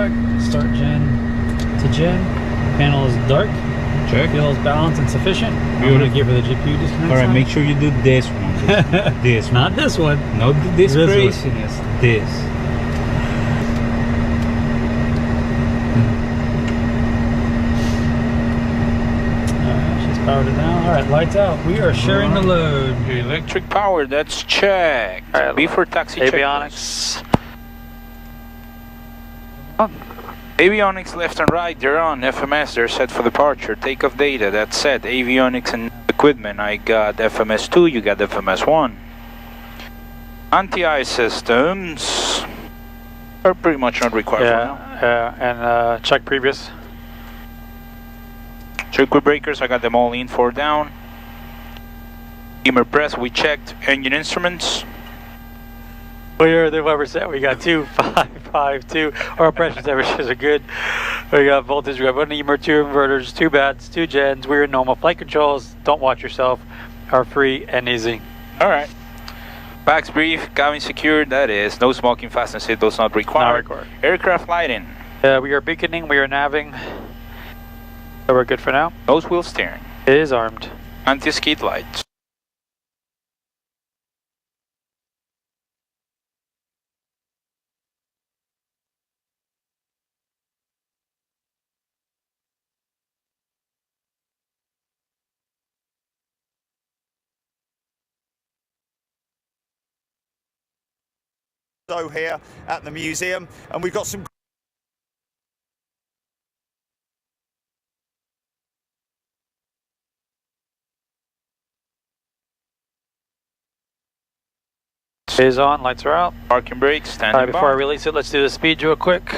dark. Start gen to gen. Panel is dark. Check. Fuel is balanced and sufficient. I'm going to give her the GPU disconnect. Alright, sign. make sure you do this one. This one. Not this one. Not this This craziness. This. Alright, she's powered it down. Alright, lights out. We are sharing the load. Electric power, that's check. Alright, B for taxi avionics. Avionics left and right, they're on. FMS, they're set for departure. Takeoff data, that's set. Avionics and equipment, I got FMS 2, you got FMS 1. Anti-ice systems are pretty much not required for now. And check previous. Circuit breakers, I got them all in, 4 down. Dimmer press, we checked. Engine instruments. Clear the Weber set. We got 2, 5, 5, 2. Our pressure temperatures are good. We got voltage. We got 1 emer, 2 inverters, 2 bats, 2 gens. We're normal. Flight controls, don't watch yourself, are free and easy. Alright. Packs brief, cabin secured, that is. No smoking, fasten seatbelts not required. Not required. Aircraft lighting. We are beaconing, we are navving. So we're good for now. Nose wheel steering. It is armed. Anti-skid lights. Here at the museum, and we've got some Is on, lights are out. Parking brakes, standing Alright, before I by. release it, let's do the speed real quick.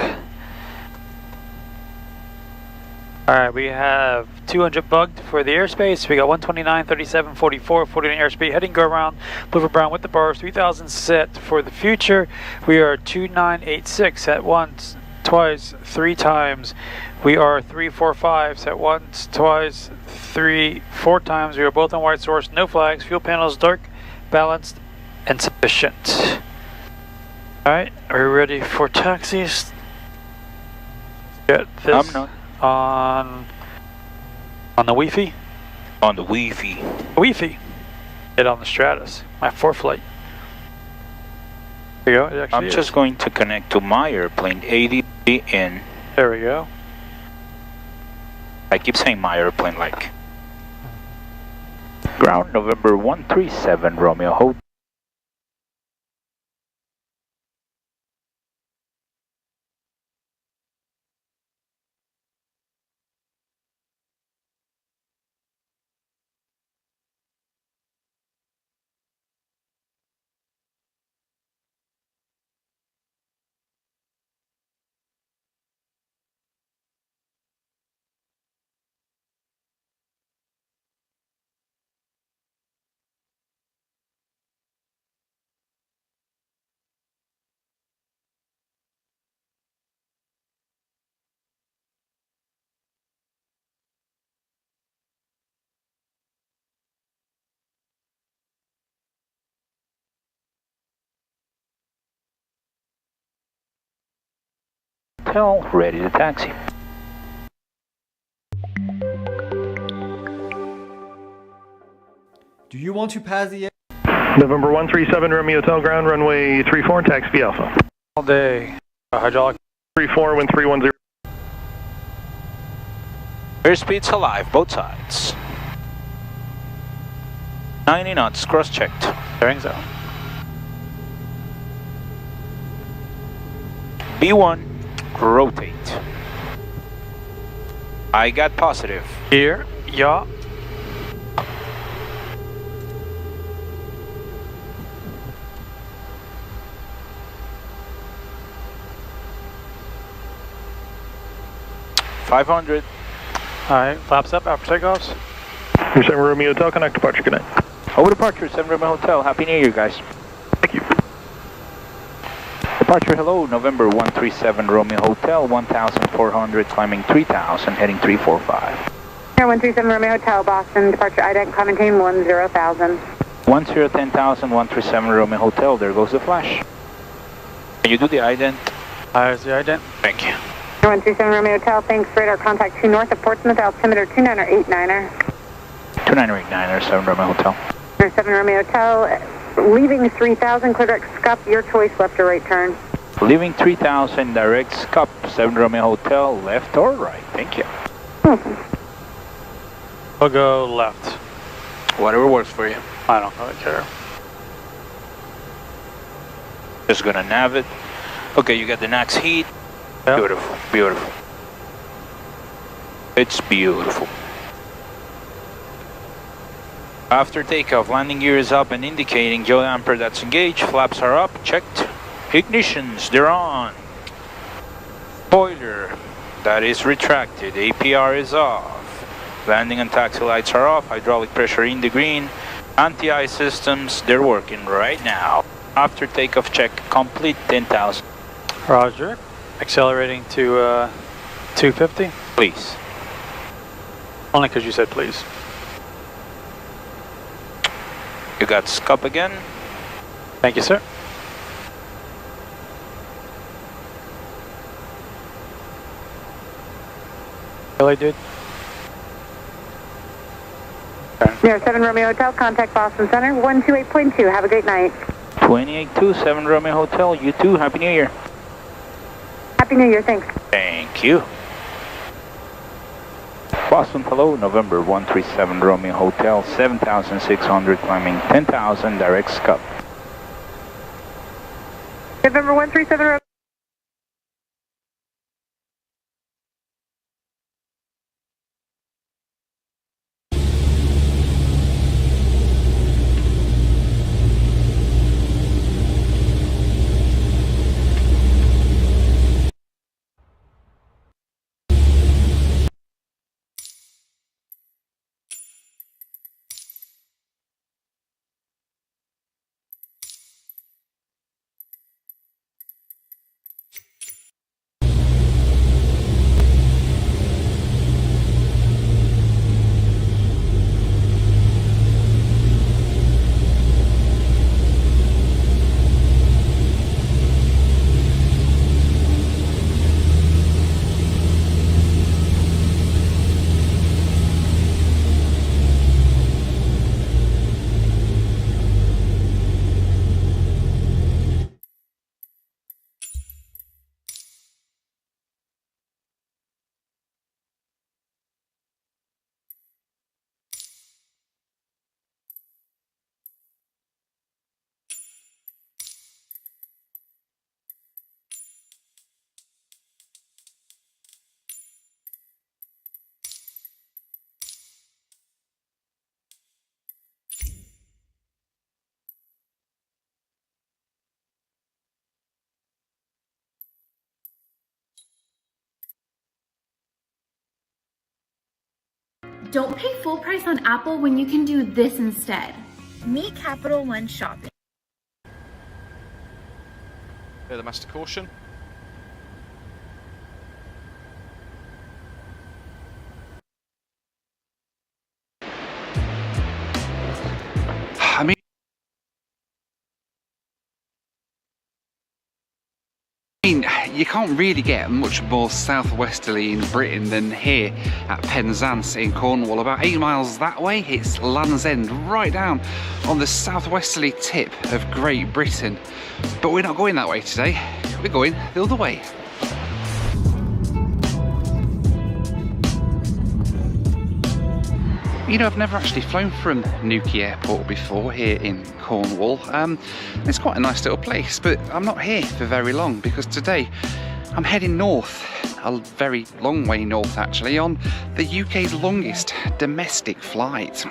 Alright, we have 200 bugged for the airspace. We got 129, 37, 44, 49 airspeed. Heading go around. Blue for brown with the bars. 3000 set for the future. We are 2986 at once, twice, 3 times. We are 345 set once, twice, 3, 4 times. We are both on white source. No flags. Fuel panels dark, balanced, and sufficient. Alright, are we ready for taxis? Get this. I'm not. On the Wi-Fi? On the Wi-Fi. Wi-Fi. Get on the Stratus. My 4 flight. There you go. It actually I'm just going to connect to my airplane, ADB in. There we go. I keep saying my airplane like. Ground November 137 Romeo Hotel. Ready to taxi. Do you want to pass the November 137 Romeo Hotel ground runway 34 taxi Alpha. All day. Hydraulic. 34 wind 310. Airspeed's alive, both sides. 90 knots, cross-checked. Bearings out. B1, rotate. I got positive. Here. Yeah. $500. Alright, flaps up after takeoffs. Your 7 Romeo Hotel, connect departure, good night. Over departure, 7 Romeo Hotel. Happy New Year, guys. Thank you. Departure, hello, November 137 Romeo Hotel, 1,400, climbing 3,000, heading 345. Air 137 Romeo Hotel, Boston, departure ident, climb maintain 10,000. 10,10,000, 137 Romeo Hotel, there goes the flash. Can you do the ident? There's the ident. Thank you. 137 Romeo Hotel, thanks. Radar contact 2 north of Portsmouth, altimeter 2989er. 2989er, 7 Romeo Hotel. 7 Romeo Hotel, leaving 3000, clear direct scup, your choice, left or right turn. Leaving 3000, direct scup, 7 Romeo Hotel, left or right? Thank you. We'll go left. Whatever works for you. I don't really care. Just gonna nav it. Okay, you got the next heat. Yep. Beautiful, beautiful. It's beautiful. After takeoff, landing gear is up and indicating Joe Amper that's engaged. Flaps are up, checked. Ignitions, they're on. Spoiler, that is retracted. APR is off. Landing and taxi lights are off. Hydraulic pressure in the green. Anti-ice systems, they're working right now. After takeoff check complete, 10,000. Roger. Accelerating to 250. Please. Only because you said please. You got scup again. Thank you, sir. Really, dude? Near 7 Romeo Hotel, contact Boston Center, 128.2. Have a great night. 28-2, 7 Romeo Hotel. You too. Happy New Year. Happy New Year, thanks. Thank you. Boston, hello. November 137 Romeo Hotel. 7,600 climbing 10,000 direct scup. November 137 Romeo. Don't pay full price on Apple when you can do this instead. Meet Capital One Shopping. Clear the master caution. I mean, you can't really get much more southwesterly in Britain than here at Penzance in Cornwall. About 8 miles that way, it's Land's End, right down on the southwesterly tip of Great Britain. But we're not going that way today, we're going the other way. You know, I've never actually flown from Newquay Airport before here in Cornwall. It's quite a nice little place, but I'm not here for very long because today I'm heading north, a very long way north actually, on the UK's longest domestic flight.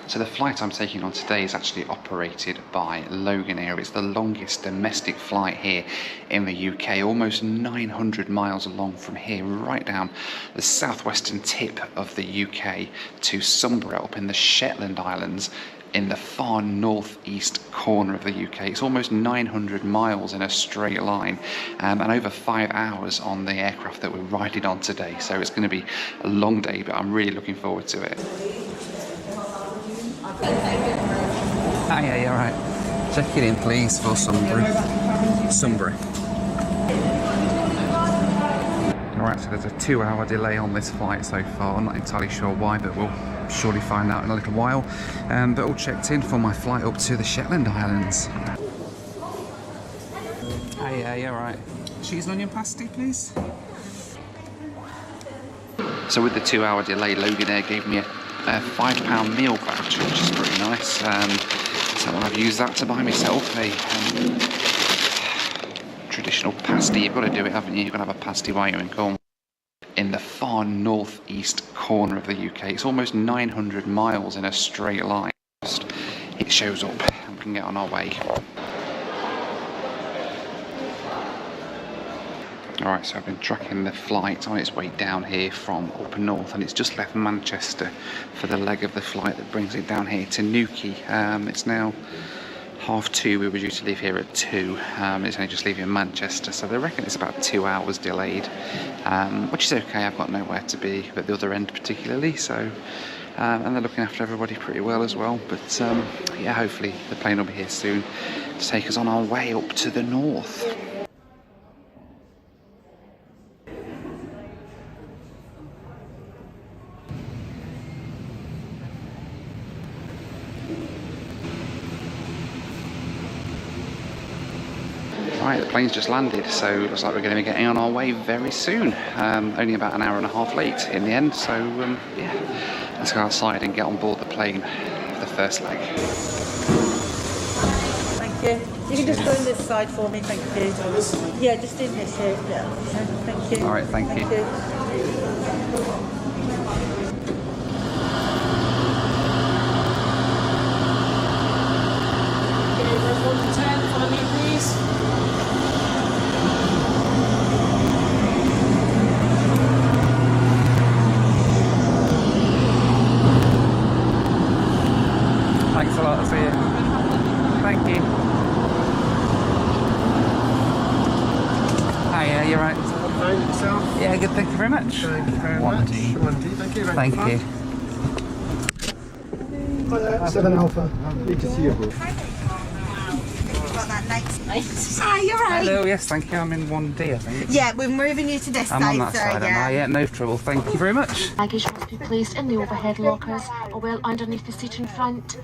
So the flight I'm taking on today is actually operated by Loganair. It's the longest domestic flight here in the UK, almost 900 miles long from here, right down the southwestern tip of the UK to Sombra up in the Shetland Islands in the far northeast corner of the UK. It's almost 900 miles in a straight line and over 5 hours on the aircraft that we're riding on today. So it's going to be a long day, but I'm really looking forward to it. yeah, you're right. Check it in, please, for Sunbury. Alright, so there's a 2-hour delay on this flight so far. I'm not entirely sure why, but we'll surely find out in a little while. But all checked in for my flight up to the Shetland Islands. Hey, yeah, you're right. Cheese and onion pasty, please. So with the 2-hour delay, Loganair gave me a £5 meal voucher, which is pretty nice. So I've used that to buy myself a traditional pasty. You've got to do it, haven't you? You've got to have a pasty while you're in Cornwall. In the far northeast corner of the UK. It's almost 900 miles in a straight line. It shows up and we can get on our way. Alright, so I've been tracking the flight on its way down here from up north, and it's just left Manchester for the leg of the flight that brings it down here to Newquay. It's now 2:30. We were due to leave here at 2. It's only just leaving Manchester, so they reckon it's about 2 hours delayed, which is okay. I've got nowhere to be at the other end particularly, so and they're looking after everybody pretty well as well. But yeah, hopefully the plane will be here soon to take us on our way up to the north. Right, the plane's just landed, so it looks like we're going to be getting on our way very soon. Only about an hour and a half late in the end, so yeah, let's go outside and get on board the plane for the first leg. Thank you. You can just go on this side for me, thank you. Yeah, just in this here. Yeah. Thank you. All right, thank you. Thanks a lot, I'll see you. Thank you. Hi, yeah, you're right. Yeah, good, thank you very much. Thank you very much. 1D, thank you. Thank you. 7 Alpha. Good to see you. Hi, you're right. Hello, yes, thank you. I'm in 1D, I think. Yeah, we're moving you to this I'm side. on that side, am I? Yeah, no trouble. Thank you very much. Baggage must be placed in the overhead lockers or well underneath the seat in front.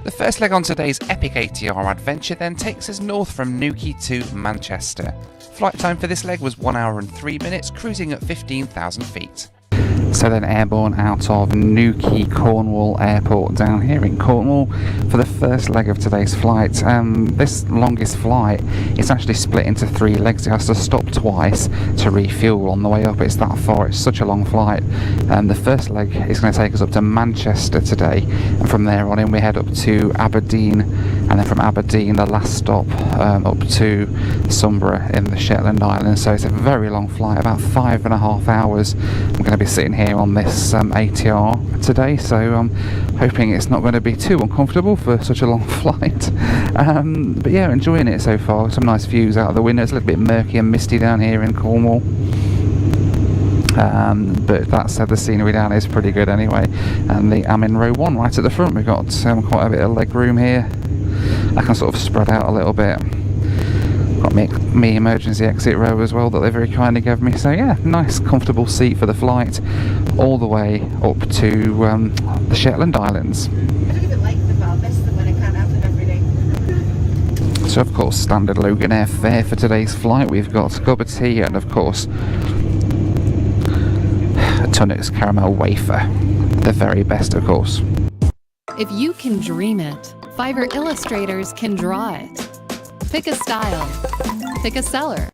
The first leg on today's epic ATR adventure then takes us north from Newquay to Manchester. Flight time for this leg was 1 hour and 3 minutes, cruising at 15,000 feet. So then airborne out of Newquay Cornwall Airport down here in Cornwall for the first leg of today's flight. This longest flight is actually split into 3 legs. It has to stop twice to refuel on the way up. It's that far, it's such a long flight. The first leg is going to take us up to Manchester today, and from there on in we head up to Aberdeen, and then from Aberdeen the last stop up to Sunbury in the Shetland Islands. So it's a very long flight, about 5.5 hours. I'm going to be sitting here on this ATR today, so I'm hoping it's not going to be too uncomfortable for such a long flight. But yeah, enjoying it so far. Some nice views out of the window. It's a little bit murky and misty down here in Cornwall, but that said, the scenery down here is pretty good anyway. And I'm in row 1 right at the front. We've got quite a bit of leg room here. I can sort of spread out a little bit. Got me emergency exit row as well that they very kindly gave me. So yeah, nice comfortable seat for the flight all the way up to the Shetland Islands. I don't even like the bar, miss them when I can't have them every day. So of course, standard Loganair fare for today's flight. We've got a cup of tea and of course a Tunnets caramel wafer, the very best of course. If you can dream it, Fiverr illustrators can draw it. Pick a style. Pick a seller.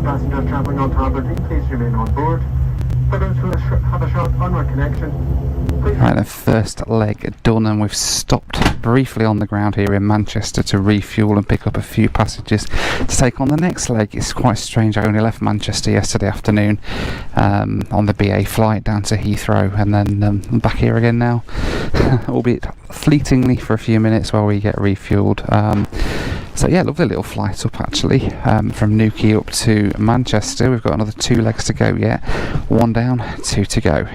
Passengers travelling on to Aberdeen, please remain on board. For those who have a short onward connection, please... Right, the first leg done, and we've stopped briefly on the ground here in Manchester to refuel and pick up a few passengers to take on the next leg. It's quite strange, I only left Manchester yesterday afternoon on the BA flight down to Heathrow, and then I'm back here again now, albeit fleetingly for a few minutes while we get refueled. So yeah, lovely little flight up actually, from Newquay up to Manchester. We've got another 2 legs to go yet. 1 down, 2 to go.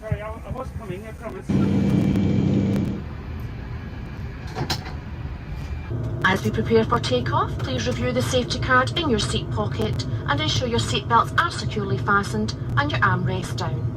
Sorry, I was coming, I promise. As we prepare for takeoff, please review the safety card in your seat pocket and ensure your seat belts are securely fastened and your armrests down.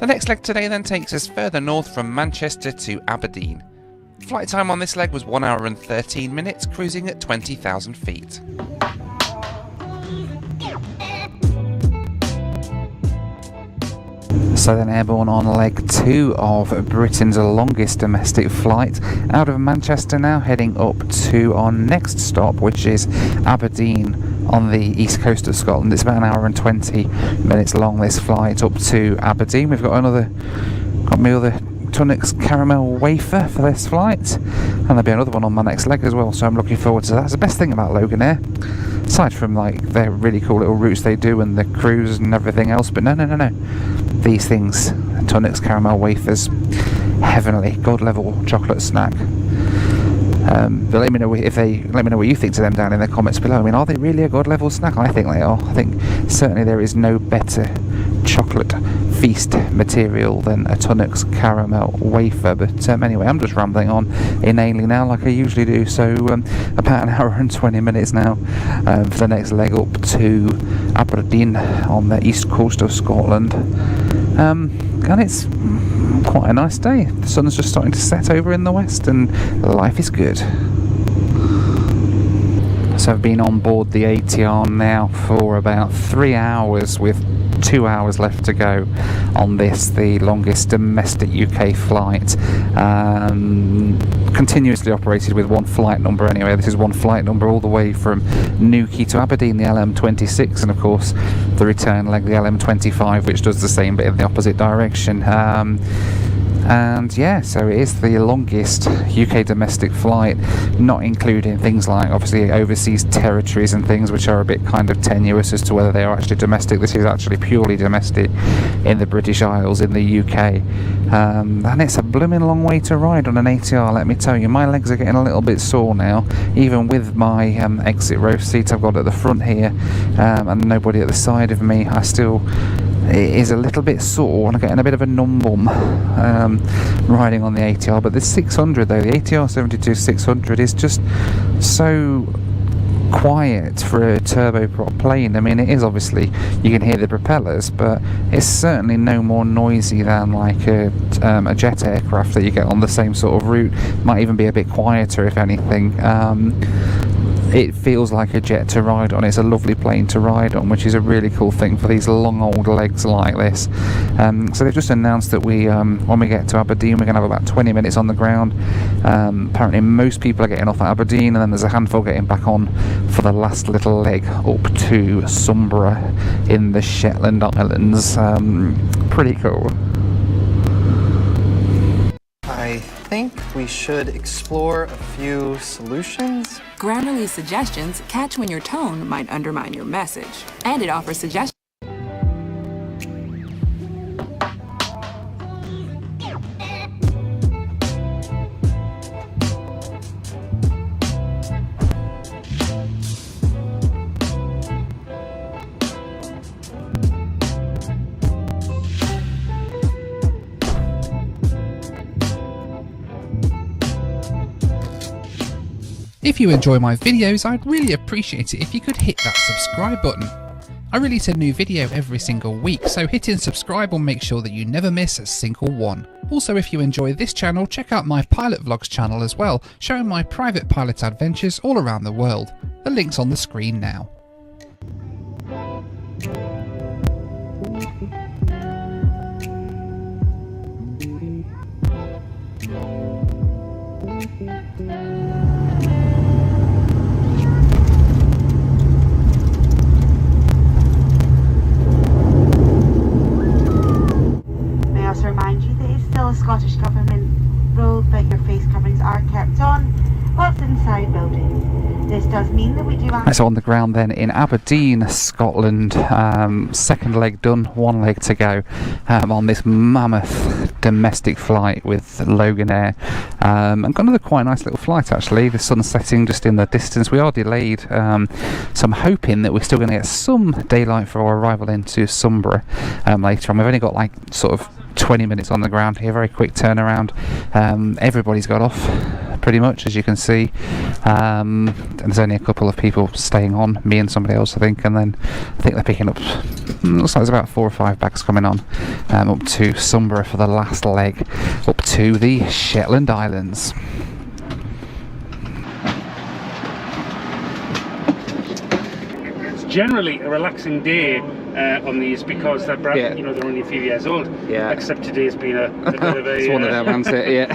The next leg today then takes us further north from Manchester to Aberdeen. Flight time on this leg was 1 hour and 13 minutes, cruising at 20,000 feet. So then airborne on leg 2 of Britain's longest domestic flight out of Manchester now, heading up to our next stop, which is Aberdeen on the east coast of Scotland. It's about 1 hour and 20 minutes long, this flight up to Aberdeen. We've got my other Tunnocks caramel wafer for this flight, and there'll be another one on my next leg as well, so I'm looking forward to that. That's the best thing about Loganair, aside from like their really cool little routes they do and the cruise and everything else, but no, these things, Tunnocks caramel wafers, heavenly, god level chocolate snack. But let me know what you think to them down in the comments below. I mean, are they really a god level snack? I think they are. I think certainly there is no better chocolate feast material than a Tunnocks caramel wafer. But anyway, I'm just rambling on inanely now like I usually do. So about 1 hour and 20 minutes now for the next leg up to Aberdeen on the east coast of Scotland. And it's quite a nice day. The sun's just starting to set over in the west and life is good. So I've been on board the ATR now for about 3 hours with 2 hours left to go on this, the longest domestic UK flight, continuously operated with one flight number anyway. This is one flight number all the way from Newquay to Aberdeen, the LM26, and of course the return leg, the LM25, which does the same but in the opposite direction. And yeah, so it is the longest UK domestic flight, not including things like obviously overseas territories and things which are a bit kind of tenuous as to whether they are actually domestic. This is actually purely domestic in the British Isles in the UK, and it's a blooming long way to ride on an ATR, let me tell you. My legs are getting a little bit sore now, even with my exit row seat I've got at the front here, and nobody at the side of me. It is a little bit sore and I'm getting a bit of a numb bum riding on the ATR. But the 600 though, the ATR 72-600 is just so quiet for a turboprop plane. I mean, it is obviously, you can hear the propellers, but it's certainly no more noisy than like a jet aircraft that you get on the same sort of route. Might even be a bit quieter if anything. it feels like a jet to ride on. It's a lovely plane to ride on, which is a really cool thing for these long old legs like this. So they've just announced that when we get to Aberdeen, we're going to have about 20 minutes on the ground. Apparently most people are getting off at Aberdeen, and then there's a handful getting back on for the last little leg up to Sumborough in the Shetland Islands. Pretty cool. I think we should explore a few solutions. Grammarly suggestions catch when your tone might undermine your message, and it offers suggestions. If you enjoy my videos, I'd really appreciate it if you could hit that subscribe button. I release a new video every single week, so hitting subscribe will make sure that you never miss a single one. Also, if you enjoy this channel, check out my Pilot Vlogs channel as well, showing my private pilot adventures all around the world. The link's on the screen now. Scottish Government rule that your face coverings are kept on whilst inside buildings. This does mean that we do have... So on the ground then in Aberdeen, Scotland, second leg done, one leg to go on this mammoth domestic flight with Loganair. And got another quite nice little flight actually, the sun setting just in the distance. We are delayed, so I'm hoping that we're still going to get some daylight for our arrival into Sumborough later on. We've only got like sort of 20 minutes on the ground here, very quick turnaround. Everybody's got off pretty much, as you can see, and there's only a couple of people staying on, me and somebody else I think, and then I think they're picking up, looks like there's about 4 or 5 bags coming on up to Sumborough for the last leg up to the Shetland Islands. Generally a relaxing day on these because they're brand, you know, they're only a few years old. Yeah. Except today's been a bit of a... It's one of them, hasn't it? Yeah.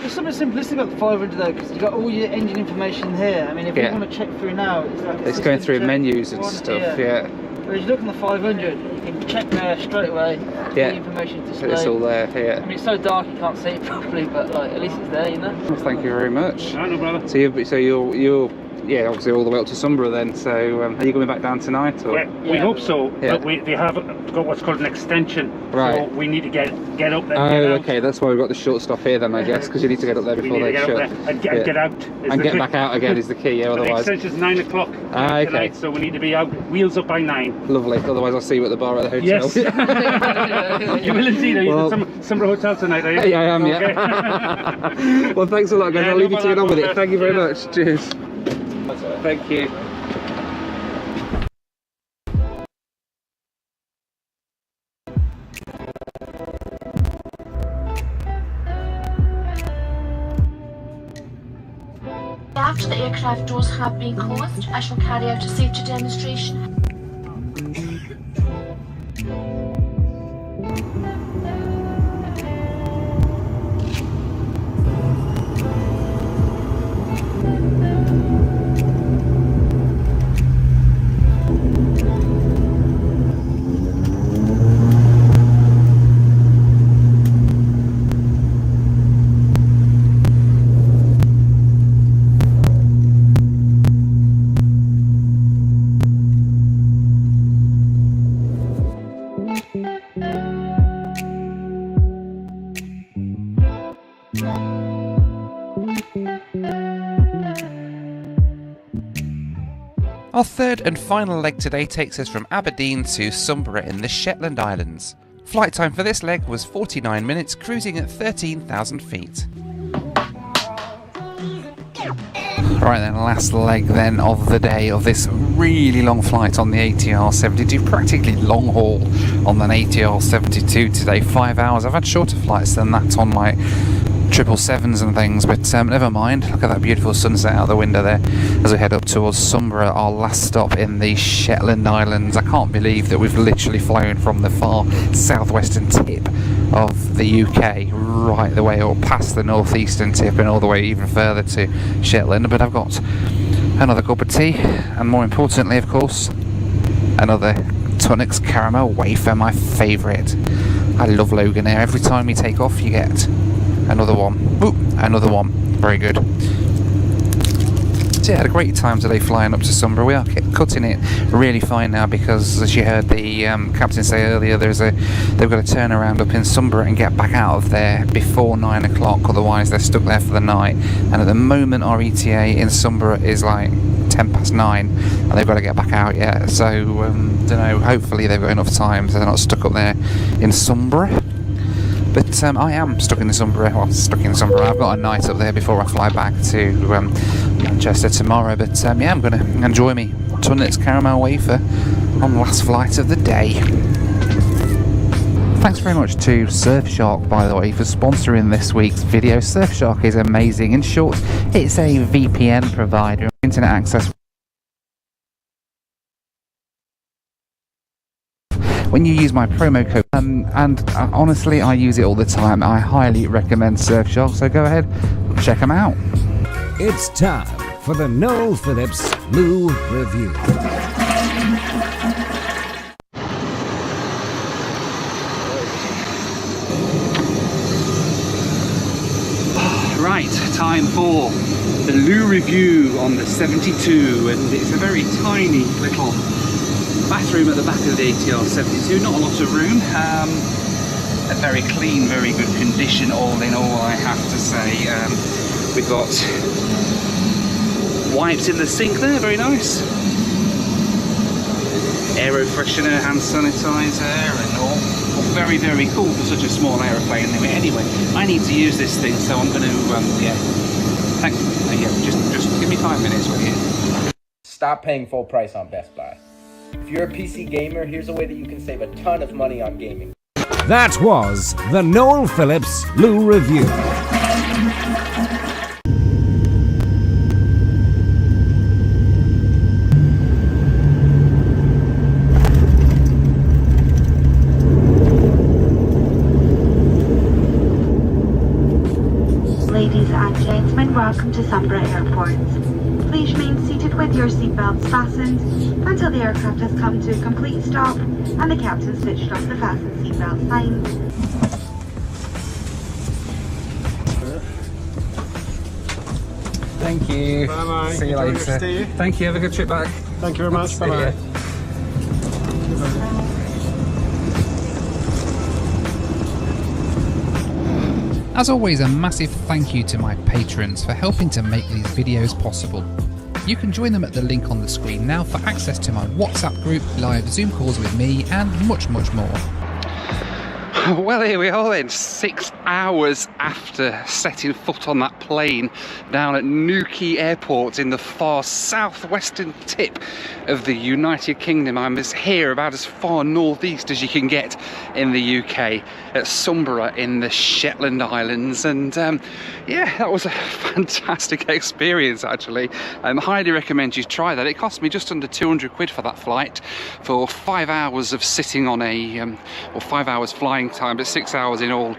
There's something simplistic about the 500 though, because you've got all your engine information here. I mean, if you want to check through now, it's like it's going through menus and stuff. Yeah. Whereas you look on the 500, you can check there straight away. The information displayed. It's all there. Yeah. I mean, it's so dark you can't see it properly, but like at least it's there, you know. Well, thank you very much. No, no brother. So you're yeah, obviously all the way up to Sumborough then, so are you coming back down tonight? Or? We hope so, but they have got what's called an extension, so we need to get up there. Oh, okay, that's why we've got the short stop here then, I guess, because you need to get up there before they shut. And get out. And get back out again is the key, yeah, otherwise. The extension's 9 o'clock tonight, so we need to be out, wheels up by 9. Lovely, otherwise I'll see you at the bar at the hotel. Yes. You will indeed, are you at Sumborough Hotel tonight, are you? Yeah, I am, yeah. Well, thanks a lot, guys, I'll leave you to get on with it. Thank you very much, cheers. Thank you. After the aircraft doors have been closed, I shall carry out a safety demonstration. Our third and final leg today takes us from Aberdeen to Sumborough in the Shetland Islands. Flight time for this leg was 49 minutes, cruising at 13,000 feet. Right then, last leg then of the day of this really long flight on the ATR 72, practically long haul on an ATR 72 today, 5 hours. I've had shorter flights than that on my 777s and things, but never mind. Look at that beautiful sunset out the window there as we head up towards Sumborough, our last stop in the Shetland Islands. I can't believe that we've literally flown from the far southwestern tip of the UK right the way up past the northeastern tip and all the way even further to Shetland. But I've got another cup of tea, and more importantly, of course, another Tunnocks caramel wafer, my favourite. I love Loganair. Every time you take off, you get another one. Ooh, another one. Very good. So yeah, I had a great time today flying up to Sumborough. We are cutting it really fine now because, as you heard the captain say earlier, they've got to turn around up in Sumborough and get back out of there before 9 o'clock, otherwise they're stuck there for the night. And at the moment our ETA in Sumborough is like 10 past 9 and they've got to get back out yet. So don't know, hopefully they've got enough time so they're not stuck up there in Sumborough. But I am stuck in Sumborough. Well, stuck in Sumborough. I've got a night up there before I fly back to Manchester tomorrow. But yeah, I'm going to enjoy me Tunnocks caramel wafer on the last flight of the day. Thanks very much to Surfshark, by the way, for sponsoring this week's video. Surfshark is amazing. In short, it's a VPN provider of internet access. When you use my promo code, and honestly, I use it all the time. I highly recommend Surfshark, so go ahead, check them out. It's time for the Noel Phillips Blue Review. Right, time for the Lou review on the 72, and it's a very tiny little bathroom at the back of the ATR 72, not a lot of room, a very clean, very good condition all in all, I have to say. We've got wipes in the sink there, very nice, aero freshener, hand sanitizer and all. Very, very cool for such a small aeroplane. Anyway, I need to use this thing, so I'm going to just give me 5 minutes, will you? Stop paying full price on Best Buy. If you're a PC gamer, here's a way that you can save a ton of money on gaming. That was the Noel Phillips Lou Review. Ladies and gentlemen, welcome to Sumborough Airport. Please remain seated with your seatbelts fastened until the aircraft has come to a complete stop and the captain switched off the fasten seatbelt sign. Thank you. Bye-bye. See you later. Thank you. Have a good trip back. Thank you very much. Bye-bye. As always, a massive thank you to my patrons for helping to make these videos possible. You can join them at the link on the screen now for access to my WhatsApp group, live Zoom calls with me, and much, much more. Well, here we are then, 6 hours after setting foot on that plane down at Newquay Airport in the far southwestern tip of the United Kingdom. I'm here about as far northeast as you can get in the UK, at Sumborough in the Shetland Islands, and yeah, that was a fantastic experience actually. Highly recommend you try that. It cost me just under 200 quid for that flight, for 5 hours of sitting on a, or 5 hours flying time, but 6 hours in all,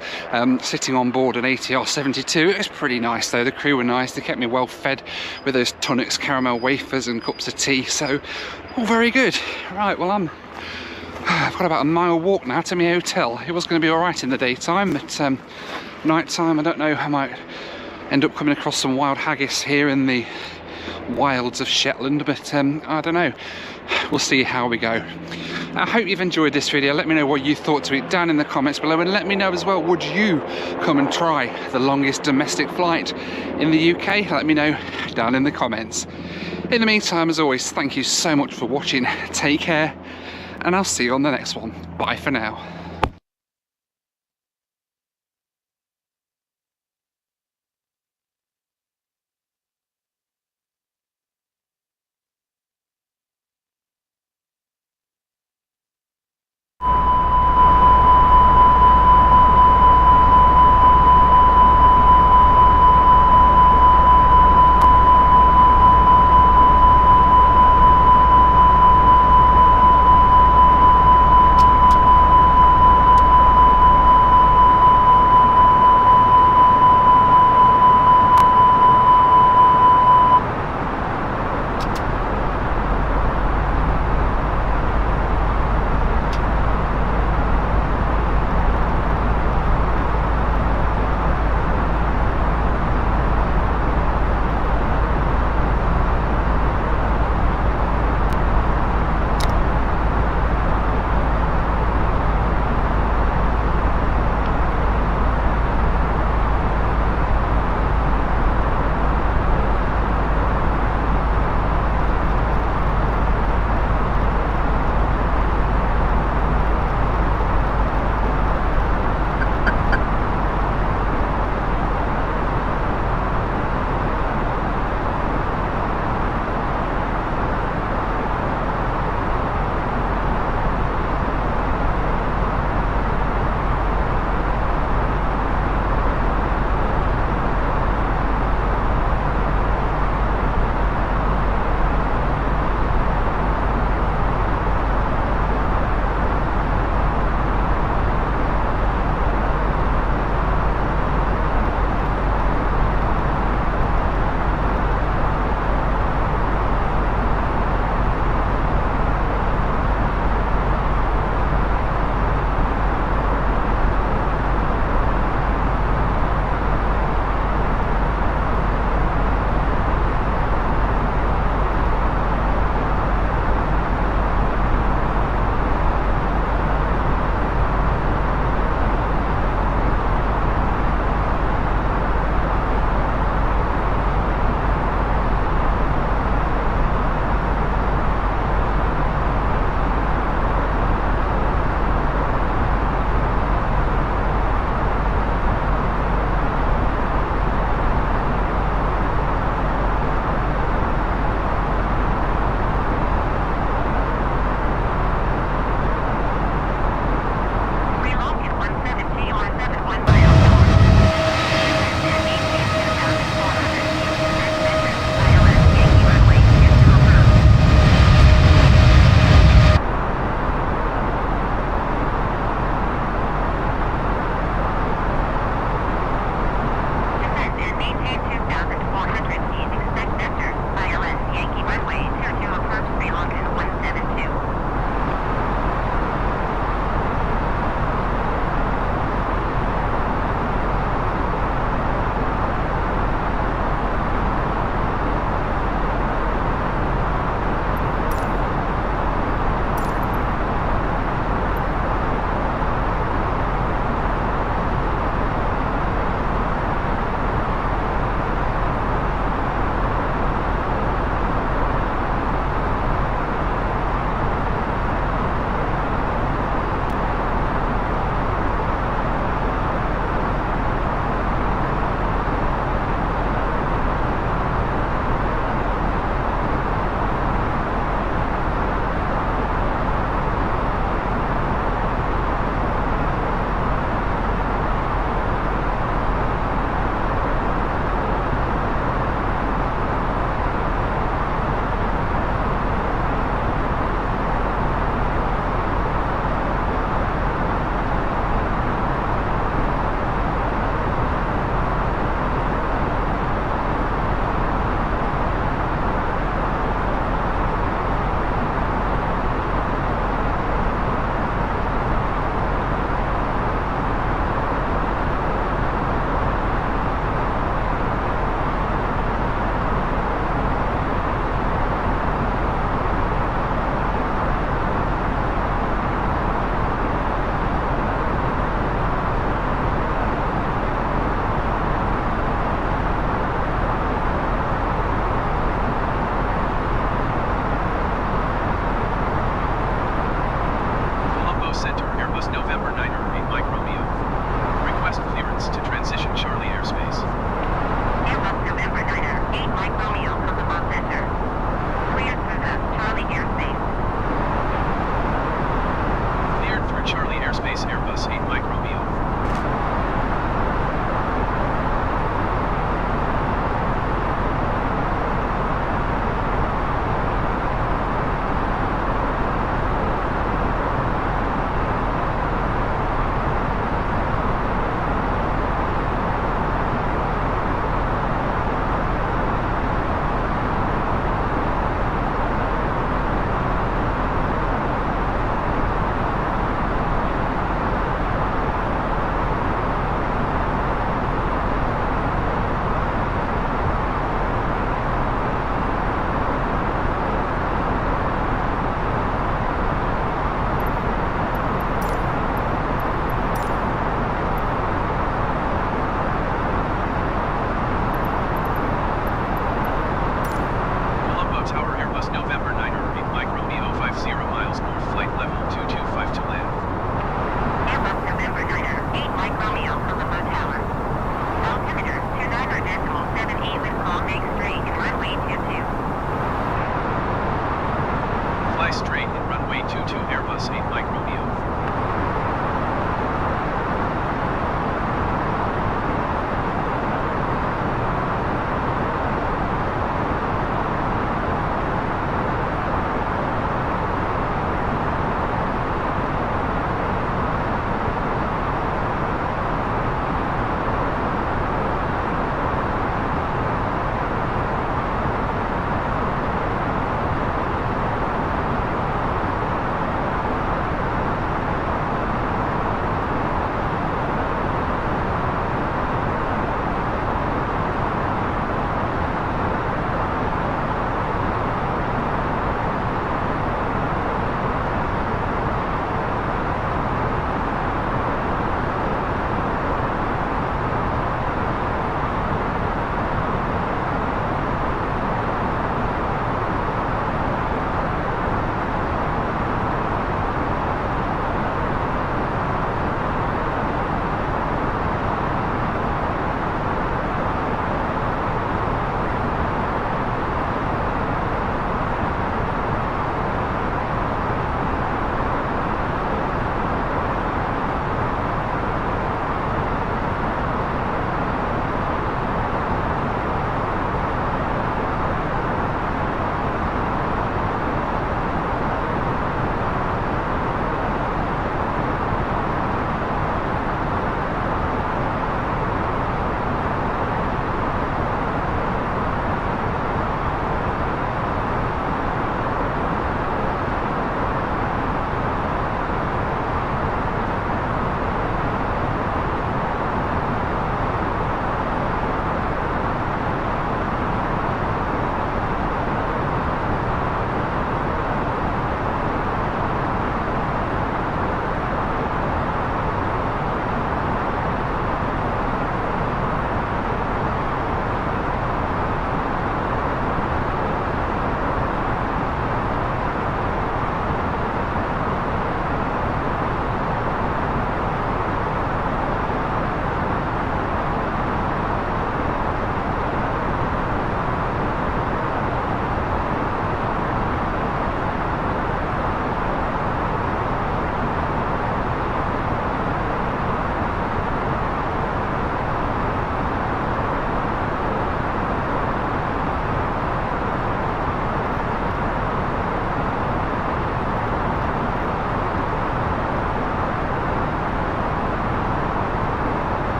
sitting on board an ATR 72. It was pretty nice though, the crew were nice, they kept me well fed with those Tunnocks caramel wafers and cups of tea, so all very good. Right, well I've got about a mile walk now to my hotel. It was going to be alright in the daytime, but night time, I don't know, I might end up coming across some wild haggis here in the wilds of Shetland, but I don't know. We'll see how we go. I hope you've enjoyed this video. Let me know what you thought to it down in the comments below, and let me know as well, would you come and try the longest domestic flight in the UK? Let me know down in the comments. In the meantime, as always, thank you so much for watching. Take care, and I'll see you on the next one. Bye for now.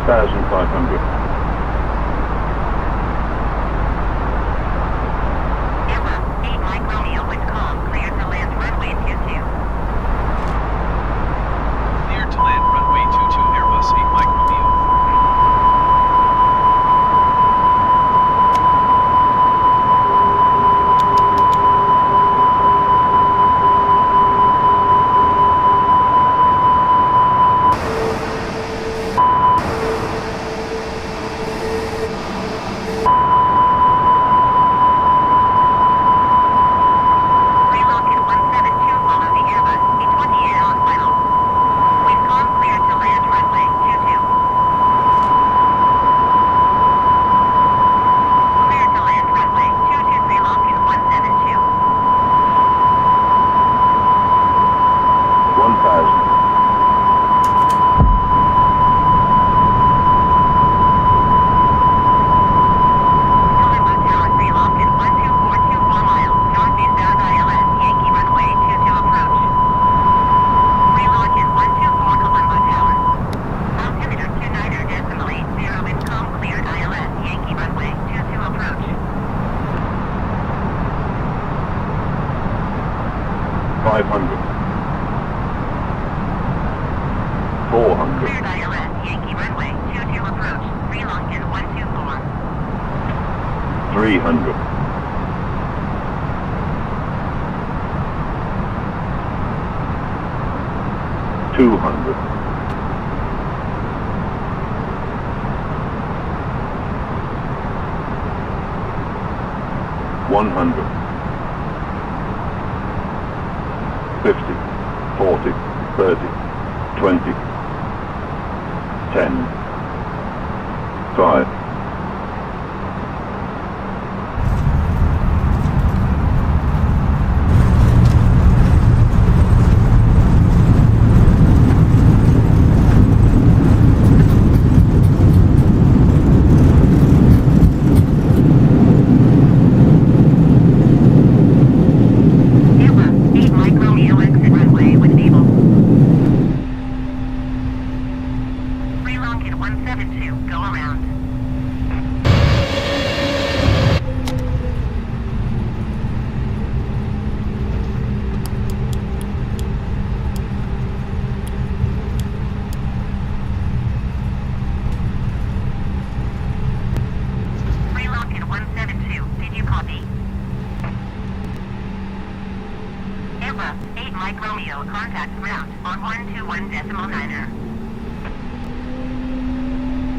1,500.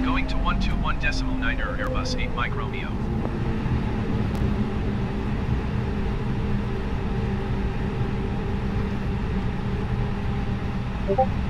Going to 121.9er, Airbus 8 Mike Romeo. Okay.